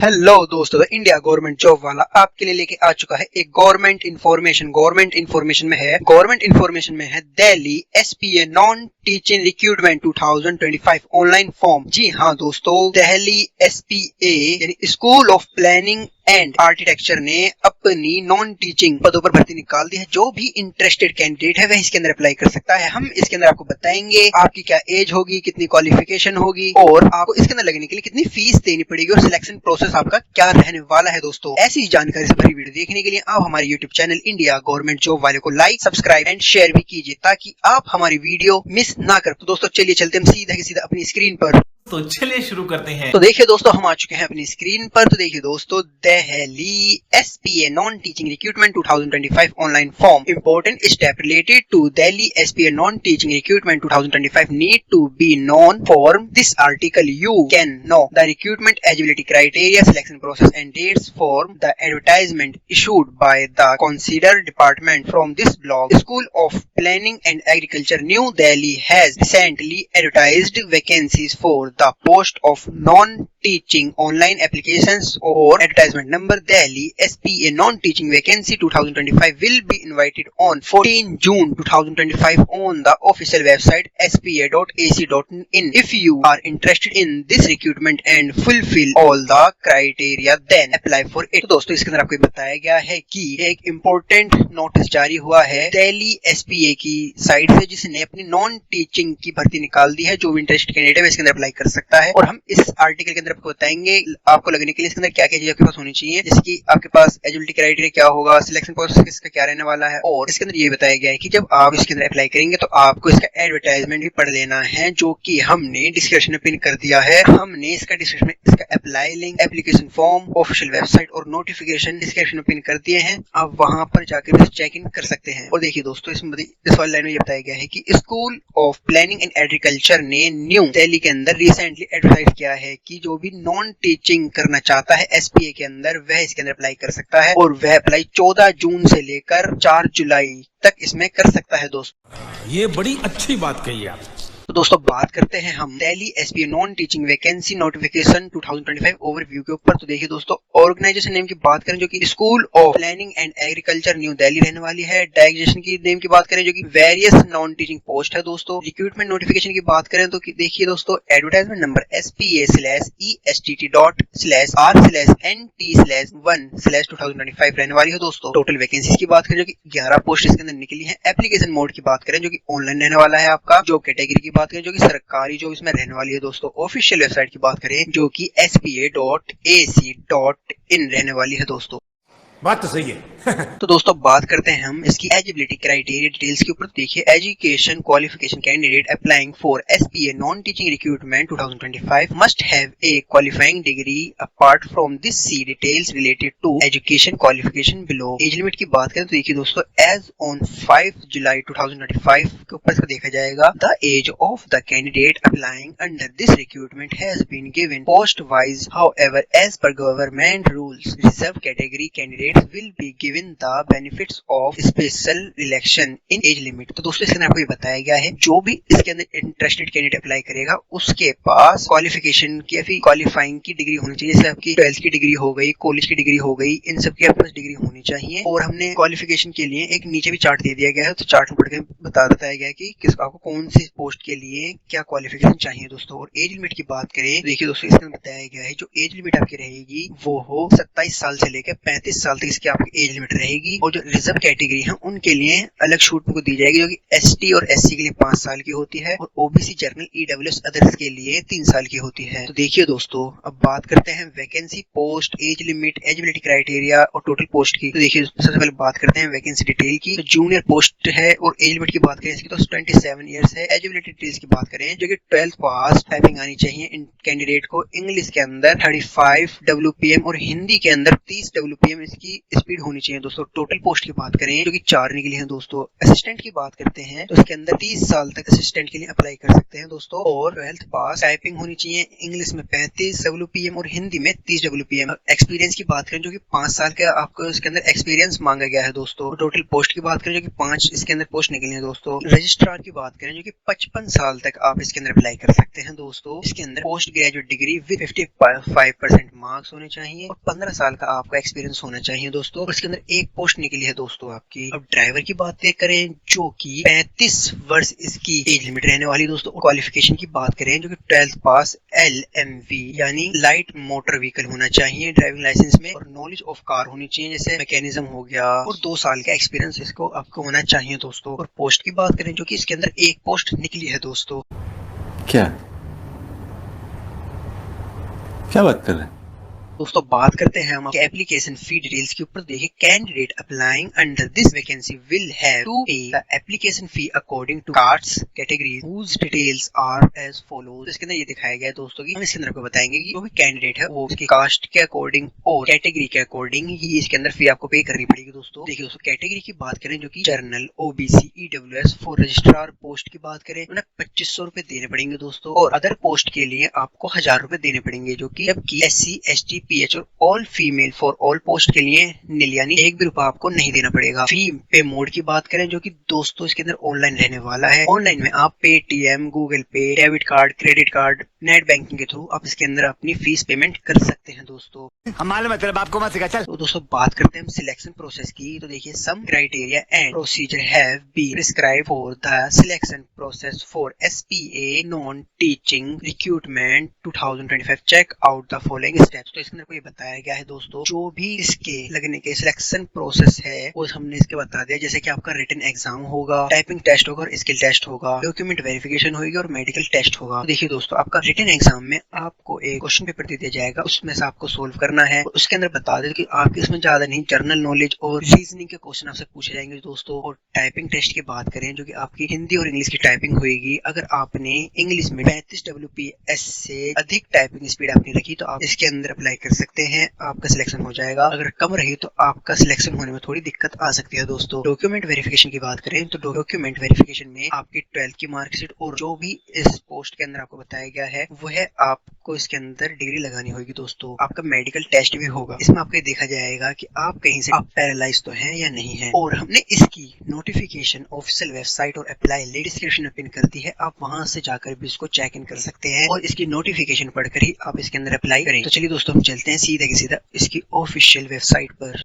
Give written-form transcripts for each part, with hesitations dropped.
Hello दोस्तों, India government job वाला आपके लिए लेके आ चुका है एक गवर्नमेंट इन्फॉर्मेशन में है Delhi SPA non teaching recruitment 2025 online form. जी हाँ दोस्तों, दिल्ली एसपीए यानी school of planning and architecture ने अपनी नॉन टीचिंग पदों पर भर्ती निकाल दी है। जो भी इंटरेस्टेड कैंडिडेट है वह इसके अंदर अप्लाई कर सकता है। हम इसके अंदर आपको बताएंगे आपकी क्या एज होगी, कितनी क्वालिफिकेशन होगी और आपको इसके अंदर लगने के लिए कितनी फीस देनी पड़ेगी और सिलेक्शन प्रोसेस आपका क्या रहने वाला है। दोस्तों, ऐसी जानकारी से भरी वीडियो देखने के लिए आप हमारे YouTube channel India government job वाले को लाइक, सब्सक्राइब एंड शेयर भी कीजिए ताकि आप हमारी वीडियो मिस ना कर। तो दोस्तों चलिए चलते हम सीधा के सीधा अपनी स्क्रीन पर। तो चलिए शुरू करते हैं। तो देखिए दोस्तों, हम आ चुके हैं अपनी स्क्रीन पर। तो देखिए दोस्तों, Delhi SPA non teaching recruitment 2025 online form. Important step related to Delhi SPA non teaching recruitment 2025 need to be known for this article. You can know the recruitment eligibility criteria, selection process and dates for the advertisement issued by the considered department from this blog. School of planning and agriculture new Delhi has recently advertised vacancies for the post of non-teaching online applications or advertisement number Delhi SPA non-teaching vacancy 2025 will be invited on 14 June 2025 on the official website spa.ac.in. If you are interested in this recruitment and fulfill all the criteria then apply for it. तो दोस्तों, इसके अंदर आपको बताया गया है कि एक इम्पोर्टेंट नोटिस जारी हुआ है दिल्ली एसपीए की साइड से जिसने अपनी नॉन टीचिंग की भर्ती निकाल दी है। जो भी इंटरेस्टेड कैंडिडेट है इसके अंदर अप्लाई कर सकता है और हम इस आर्टिकल के अंदर आपको बताएंगे आपको लगने के लिए इसके अंदर क्या क्या चीज आपके पास होनी चाहिए, जैसे कि आपके पास एलिजिबिलिटी क्राइटेरिया क्या होगा, सिलेक्शन प्रोसेस इसका क्या रहने वाला है। और इसके अंदर ये बताया गया है कि जब आप इसके अंदर अप्लाई करेंगे तो आपको इसका एडवर्टाइजमेंट भी पढ़ लेना है, जो कि हमने डिस्क्रिप्शन में पिन कर दिया है। हमने इसका डिस्क्रिप्शन में इसका apply link, application form, official website और नोटिफिकेशन डिस्क्रिप्शन में पिन कर दिए हैं। आप वहां पर जाकर चेक इन कर सकते हैं। और देखिए दोस्तों, इसमें इस वाली लाइन में ये बताया गया है कि school of planning and agriculture ने न्यू दिल्ली के अंदर रिसेंटली एडवर्टाइज किया है कि जो भी नॉन टीचिंग करना चाहता है एसपीए के अंदर वह इसके अंदर अप्लाई कर सकता है और वह अप्लाई 14 जून से लेकर 4 जुलाई तक इसमें कर सकता है। दोस्तों, ये बड़ी अच्छी बात कही आप। तो दोस्तों, बात करते हैं हम Delhi SPA non teaching vacancy notification 2025 overview के ऊपर। तो देखिए दोस्तों, ऑर्गेनाइजेशन नेम की बात करें जो कि school of planning and agriculture new Delhi रहने वाली है। डायरेक्शन की नेम की बात करें जो कि वेरियस नॉन टीचिंग पोस्ट है। दोस्तों, रिक्रूटमेंट नोटिफिकेशन की बात करें तो देखिए दोस्तों, एडवर्टाइजमेंट नंबर SPA/ESTT.R/NT/1/2025 रहने वाली है। दोस्तों, टोटल वैकेंसी की बात करें जो कि 11 पोस्ट इसके अंदर निकली है। एप्लीकेशन मोड की बात करें जो कि ऑनलाइन रहने वाला है। आपका जॉब कैटेगरी की बात करें जो कि सरकारी जॉब इसमें रहने वाली है। दोस्तों, ऑफिशियल वेबसाइट की बात करें जो कि spa.ac.in रहने वाली है। दोस्तों, बात तो सही है। तो दोस्तों, बात करते हैं हम इसकी एलिजिबिलिटी क्राइटेरिया डिटेल्स के ऊपर। देखिए, education qualification candidate applying for SPA non teaching recruitment 2025 must have a qualifying degree apart from this see details related to education qualification below. Age limit की बात करें तो देखिए दोस्तों, एज ऑन 5 जुलाई 2025 के ऊपर इसको देखा जाएगा। The age of the candidate applying under this recruitment has been given post wise, however age per government rules reserve category candidates will be given the benefits of special election in age limit. तो दोस्तों, इसके अंदर आपको ये बताया गया है जो भी इसके अंदर इंटरेस्टेड कैंडिडेट अप्लाई करेगा उसके पास क्वालिफिकेशन की या फिर क्वालिफाइंग की डिग्री होनी चाहिए। जैसे आपकी 12th की डिग्री हो गई, कॉलेज की डिग्री हो गई, इन सब की आपके पास डिग्री होनी चाहिए। और हमने क्वालिफिकेशन के लिए एक नीचे भी चार्ट दे दिया गया है, तो चार्ट में पढ़ के बताया गया है कि आपको कौन सी पोस्ट के लिए क्या क्वालिफिकेशन चाहिए। दोस्तों, और एज लिमिट की बात करें, देखिए दोस्तों, इसके अंदर बताया गया है जो एज लिमिट आपकी रहेगी वो हो 27 साल से लेकर 35 साल तक इसकी आपकी एज लिमिट रहेगी। और जो रिजर्व कैटेगरी है उनके लिए अलग छूट को दी जाएगी जो कि एसटी और एससी के लिए 5 साल की होती है और ओबीसी, जनरल, ईडब्ल्यूएस अदर्स के लिए 3 साल की होती है। तो देखिए दोस्तों, अब बात करते हैं vacancy, post, age limit, eligibility criteria और टोटल पोस्ट की। तो देखिए, सबसे पहले बात करते हैं वैकेंसी डिटेल की। तो जूनियर पोस्ट है और एज लिमिट की बात करें इसकी तो 27 ईयर्स है। एलिजिबिलिटी डिटेल्स की बात करें जो कि 12th पास टाइपिंग आनी चाहिए इन कैंडिडेट को। इंग्लिश के अंदर 35 WPM और हिंदी के अंदर 30 WPM इसकी स्पीड होनी चाहिए दोस्तों। टोटल पोस्ट की बात करें जो कि 4 निकली है दोस्तों। असिस्टेंट की बात करते हैं तो इसके अंदर 30 साल तक असिस्टेंट के लिए अप्लाई कर सकते हैं दोस्तों। और 12th पास, टाइपिंग होनी चाहिए इंग्लिश में 35 WPM और हिंदी में 30 WPM। एक्सपीरियंस की बात करें जो कि 5 साल का आपको इसके अंदर एक्सपीरियंस मांगा गया है दोस्तों। टोटल पोस्ट की बात करें जो कि 5 इसके अंदर पोस्ट निकली है दोस्तों। रजिस्ट्रार की बात करें जो कि 55 साल तक आप इसके अंदर अप्लाई कर सकते हैं दोस्तों। इसके अंदर post graduate degree with 55% marks होने चाहिए और 15 साल का आपका एक्सपीरियंस होना चाहिए दोस्तों। और इसके अंदर एक पोस्ट निकली है दोस्तों आपकी। अब ड्राइवर की बात करें जो कि 35 वर्ष इसकी एज लिमिट रहने वाली दोस्तों। क्वालिफिकेशन की बात करें जो कि 12th पास LMV यानी लाइट मोटर व्हीकल होना चाहिए ड्राइविंग लाइसेंस में। और नॉलेज ऑफ कार होनी चाहिए जैसे मैकेनिज्म हो गया। और 2 साल का एक्सपीरियंस इसको आपको होना चाहिए दोस्तों। और पोस्ट की बात करें जो कि इसके अंदर एक पोस्ट निकली है दोस्तों। क्या बात कर रहे हैं दोस्तों बात करते हैं हम एप्लीकेशन फी डिटेल्स के ऊपर। देखिए, candidate applying under this vacancy will have to pay the application fee according to caste category whose details are as follows. इसके अंदर ये दिखाया गया है दोस्तों कि हम इसके अंदर आपको बताएंगे कि जो भी कैंडिडेट है वो उसकी कास्ट के अकॉर्डिंग और कैटेगरी के अकॉर्डिंग ही इसके अंदर फी आपको पे करनी पड़ेगी दोस्तों। देखिए दोस्तों, कैटेगरी की बात करें जो कि general, OBC, EWS for registrar post की बात करें उन्हें 2500 रुपए देने पड़ेंगे दोस्तों। और अदर पोस्ट के लिए आपको 1000 रुपए देने पड़ेंगे जो कि जबकि SC, ST, PH और all female for all post के लिए नील यानी 1 भी रुपया आपको नहीं देना पड़ेगा। फी पे मोड की बात करें जो कि दोस्तों इसके अंदर ऑनलाइन रहने वाला है। ऑनलाइन में आप पेटीएम, गूगल पे, debit card, credit card, net banking के थ्रू आप इसके अंदर अपनी फीस पेमेंट कर सकते हैं दोस्तों। हमारे मतलब आपको मत सिखा चल। तो दोस्तों बात करते हैं हम सिलेक्शन प्रोसेस की। तो देखिए, some criteria and procedure have been prescribe for the selection process for SPA non teaching recruitment 2025। Check out the following steps. तो इसके अंदर कोई बताया गया है दोस्तों जो भी इसके लगने के सिलेक्शन प्रोसेस है वो हमने इसके बता दिया। जैसे कि आपका रिटन एग्जाम होगा, टाइपिंग टेस्ट होगा और स्किल टेस्ट होगा, डॉक्यूमेंट वेरिफिकेशन होगी और मेडिकल टेस्ट होगा। तो देखिए दोस्तों, आपका रिटन एग्जाम में आपको एक क्वेश्चन पेपर दे दिया जाएगा, उसमें से आपको सोल्व करना है। उसके अंदर बता दे कि आपके इसमें ज्यादा नहीं जनरल नॉलेज और रीजनिंग के क्वेश्चन आपसे पूछे जाएंगे दोस्तों। और टाइपिंग टेस्ट की बात करें जो कि आपकी हिंदी और इंग्लिश की टाइपिंग होगी। अगर आपने इंग्लिश में 35 WPS से अधिक टाइपिंग स्पीड आपने रखी तो आप इसके अंदर अप्लाई कर सकते हैं, आपका सिलेक्शन हो जाएगा। अगर कम रही तो आपका सिलेक्शन होने में थोड़ी दिक्कत आ सकती है दोस्तों। डॉक्यूमेंट वेरिफिकेशन की बात करें तो डॉक्यूमेंट वेरिफिकेशन में आपकी 12th की मार्कशीट और जो भी इस पोस्ट के अंदर आपको बताया गया है वह आपको इसके अंदर डिग्री लगानी होगी दोस्तों। आपका मेडिकल टेस्ट भी होगा। इसमें आपको ये देखा जाएगा कि आप कहीं से आप पैरालाइज तो हैं या नहीं है। और हमने इसकी नोटिफिकेशन ऑफिशियल वेबसाइट और अप्लाई लिंक डिस्क्रिप्शन में पिन कर दी है, आप वहां से जाकर भी इसको चेक इन कर सकते हैं और इसकी नोटिफिकेशन पढ़कर ही आप इसके अंदर अप्लाई करें। तो चलिए दोस्तों, हम चलते हैं सीधा की सीधा इसकी ऑफिशियल वेबसाइट पर।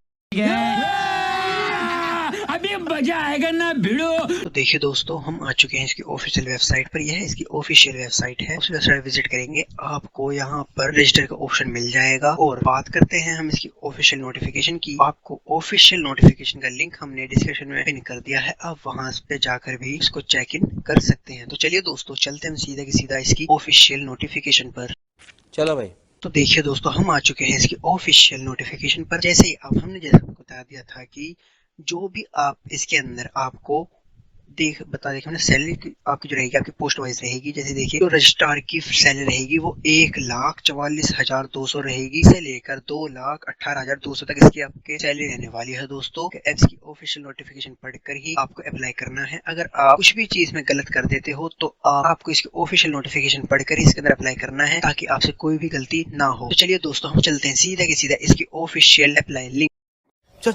अभी मजा आएगा ना भिड़ो। तो देखिए दोस्तों, हम आ चुके हैं इसकी ऑफिशियल वेबसाइट पर। यह इसकी ऑफिशियल वेबसाइट है। उस वेबसाइट विजिट करेंगे, आपको यहाँ पर रजिस्टर का ऑप्शन मिल जाएगा। और बात करते हैं हम इसकी ऑफिशियल नोटिफिकेशन की। आपको ऑफिशियल नोटिफिकेशन का लिंक हमने डिस्क्रिप्शन में पिन कर दिया है, आप वहां पे जाकर भी इसको चेक इन कर सकते हैं। तो चलिए दोस्तों, चलते हैं सीधा की सीधा इसकी ऑफिशियल नोटिफिकेशन पर। चलो भाई। तो देखिए दोस्तों, हम आ चुके हैं इसकी ऑफिशियल नोटिफिकेशन पर। जैसे ही अब हमने जैसे आपको बता दिया था कि जो भी आप इसके अंदर आपको बता दें हमने सैलरी आपकी जो रहेगी आपकी पोस्ट वाइज रहेगी। जैसे देखिए, जो रजिस्ट्रार की सैलरी रहेगी वो 1,44,200 रहेगी से लेकर 2,18,200 तक इसकी आपके सैलरी रहने वाली है दोस्तों। इसकी ऑफिशियल नोटिफिकेशन पढ़कर ही आपको अप्लाई करना है। अगर आप कुछ भी चीज में गलत कर देते हो तो आपको इसकी ऑफिशियल नोटिफिकेशन पढ़कर ही इसके अंदर अप्लाई करना है ताकि आपसे कोई भी गलती ना हो। तो चलिए दोस्तों, हम चलते हैं सीधा की सीधा इसकी ऑफिशियल अप्लाई लिंक। चल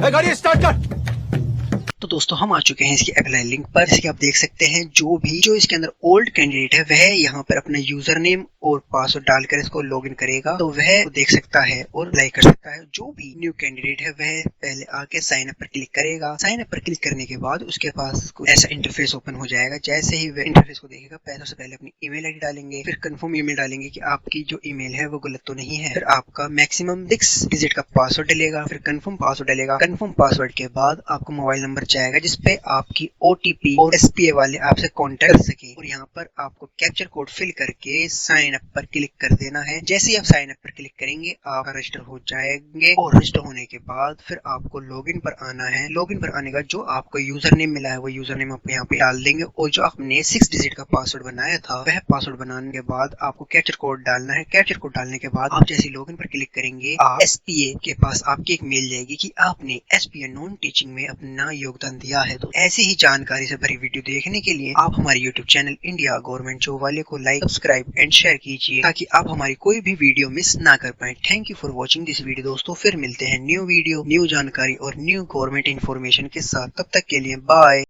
गाड़ी स्टार्ट कर। तो दोस्तों, हम आ चुके हैं इसकी अप्लाई लिंक पर। इसके आप देख सकते हैं जो इसके अंदर ओल्ड कैंडिडेट है वह यहाँ पर अपना यूजर नेम और पासवर्ड डालकर इसको लॉगिन करेगा तो वह देख सकता है और अप्लाई कर सकता है। जो भी न्यू कैंडिडेट है वह पहले आके साइन अप पर क्लिक करेगा। साइन अप पर क्लिक करने के बाद उसके पास कुछ ऐसा इंटरफेस ओपन हो जाएगा। जैसे ही वह इंटरफेस को देखेगा, पहले से पहले अपनी ईमेल आईडी डालेंगे, फिर कंफर्म ईमेल डालेंगे कि आपकी जो ईमेल है वो गलत तो नहीं है, फिर आपका मैक्सिमम 6 डिजिट का पासवर्ड डलेगा, फिर कंफर्म पासवर्ड डलेगा। कंफर्म पासवर्ड के बाद आपको मोबाइल नंबर जाएगा जिसपे आपकी OTP और SPA वाले आपसे कांटेक्ट कर सके। और यहाँ पर आपको कैप्चर कोड फिल करके साइन अप पर क्लिक कर देना है। जैसे ही आप साइन अप पर क्लिक करेंगे आप रजिस्टर हो जाएंगे और रजिस्टर होने के बाद फिर आपको लॉगिन पर आना है। लॉगिन पर आने का जो आपको यूजर नेम मिला है वो यूजर नेम आप यहाँ पे डाल देंगे और जो आपने 6 डिजिट का पासवर्ड बनाया था वह पासवर्ड बनाने के बाद आपको कैप्चर कोड डालना है। कैप्चर कोड डालने के बाद आप जैसे लॉगिन पर क्लिक करेंगे आप SPA के पास आपकी एक मेल जाएगी कि आपने SPA नॉन टीचिंग में अपना योगदान दिया है। तो ऐसी ही जानकारी से भरी वीडियो देखने के लिए आप हमारे YouTube channel India government job वाले को लाइक, सब्सक्राइब एंड शेयर कीजिए ताकि आप हमारी कोई भी वीडियो मिस ना कर पाए। Thank you for watching this video दोस्तों। फिर मिलते हैं न्यू वीडियो, न्यू जानकारी और न्यू गवर्नमेंट इंफॉर्मेशन के साथ। तब तक के लिए बाय।